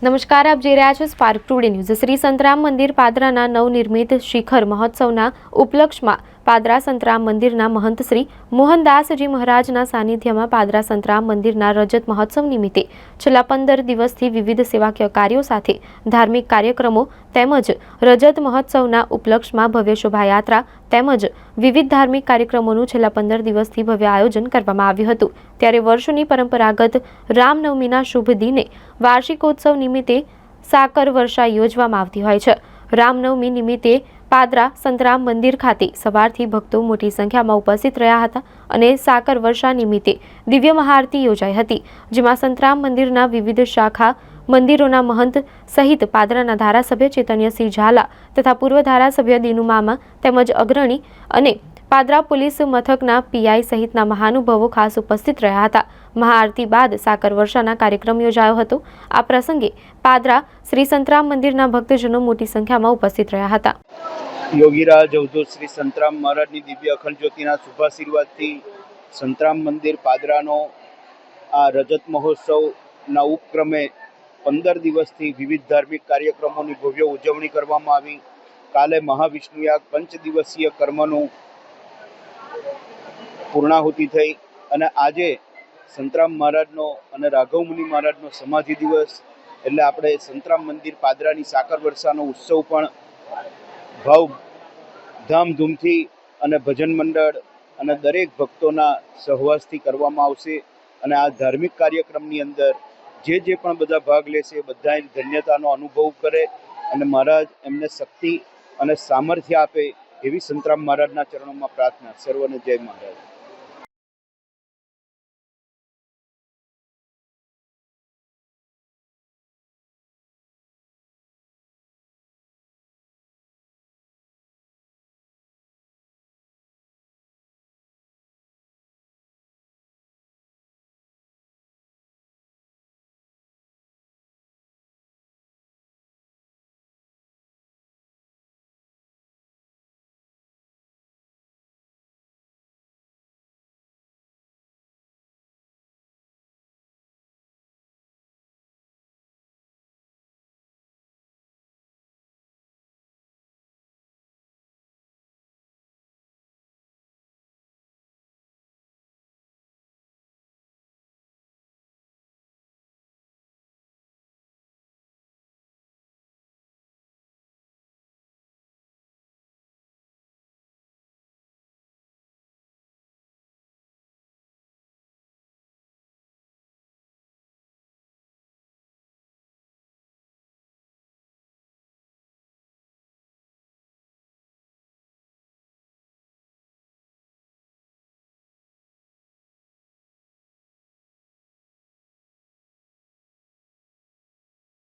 નમસ્કાર, આપ જોઈ રહ્યા છો spark today news. Shri Santram મંદિર પાદરાના નવનિર્મિત શિખર મહોત્સવના ઉપલક્ષમાં પાદરા સંતરામ મંદિરના મહંત શ્રી મોહનદાસજી મહારાજના સાનિધ્યમાં પાદરા સંતરામ મંદિરના રજત મહોત્સવ નિમિત્તે છેલ્લા 15 દિવસથી વિવિધ સેવાકીય કાર્યો સાથે ધાર્મિક કાર્યક્રમો તેમજ રજત મહોત્સવના ઉપલક્ષમાં ભવ્ય શોભાયાત્રા તેમજ વિવિધ ધાર્મિક કાર્યક્રમોનું છેલ્લા 15 દિવસથી ભવ્ય આયોજન કરવામાં આવ્યું હતું। ત્યારે વર્ષોની પરંપરાગત રામનવમીના શુભ દિને વાર્ષિકોત્સવ નિમિત્તે સાકર વર્ષા યોજવામાં આવતી હોય છે। રામનવમી નિમિત્તે પાદરા સંતરામ મંદિર ખાતે સવારથી ભક્તો મોટી સંખ્યામાં ઉપસ્થિત રહ્યા હતા અને સાકર વર્ષા નિમિત્તે દિવ્ય મહાઆરતી યોજાઈ હતી, જેમાં સંતરામ મંદિરના વિવિધ શાખા મંદિરોના મહંત સહિત પાદરાના ધારાસભ્ય ચેતન્યસિંહ ઝાલા તથા પૂર્વ ધારાસભ્ય દિનુ મામા તેમજ અગ્રણી અને પાદરા પોલીસ મથકના પીઆઈ સહિતના મહાનુભાવો ખાસ ઉપસ્થિત રહ્યા હતા। મહાઆરતી બાદ સાકર વર્ષાના કાર્યક્રમ યોજાયો હતો। આ પ્રસંગે પાદરા શ્રી સંતરામ મંદિરના ભક્તજનો મોટી સંખ્યામાં ઉપસ્થિત રહ્યા હતા। યોગીરાજ અવધૂત શ્રી સંતરામ મહારાજની દિવ્ય અખંડ જ્યોતિના શુભાશીર્વાદથી સંતરામ મંદિર પાદરાનો આ રજત મહોત્સવના ઉપક્રમે 15 દિવસથી વિવિધ ધાર્મિક કાર્યક્રમોની ભવ્ય ઉજવણી કરવામાં આવી। કાલે મહાવિષ્ણુયાગ 5 દિવસીય કર્મનું પૂર્ણાહુતિ થઈ અને આજે સંતરામ મહારાજનો અને રાઘવ મુનિ મહારાજનો સમાધિ દિવસ એટલે આપણે સંતરામ મંદિર પાદરાની સાકર વર્ષાનો ઉત્સવ પણ ભાવ ધામધૂમથી અને ભજન મંડળ અને દરેક ભક્તોના સહવાસથી કરવામાં આવશે। અને આ ધાર્મિક કાર્યક્રમની અંદર જે પણ બધા ભાગ લેશે બધાએ ધન્યતાનો અનુભવ કરે અને મહારાજ એમને શક્તિ અને સામર્થ્ય આપે એવી સંતરામ મહારાજના ચરણોમાં પ્રાર્થના। સર્વને જય મહારાજ।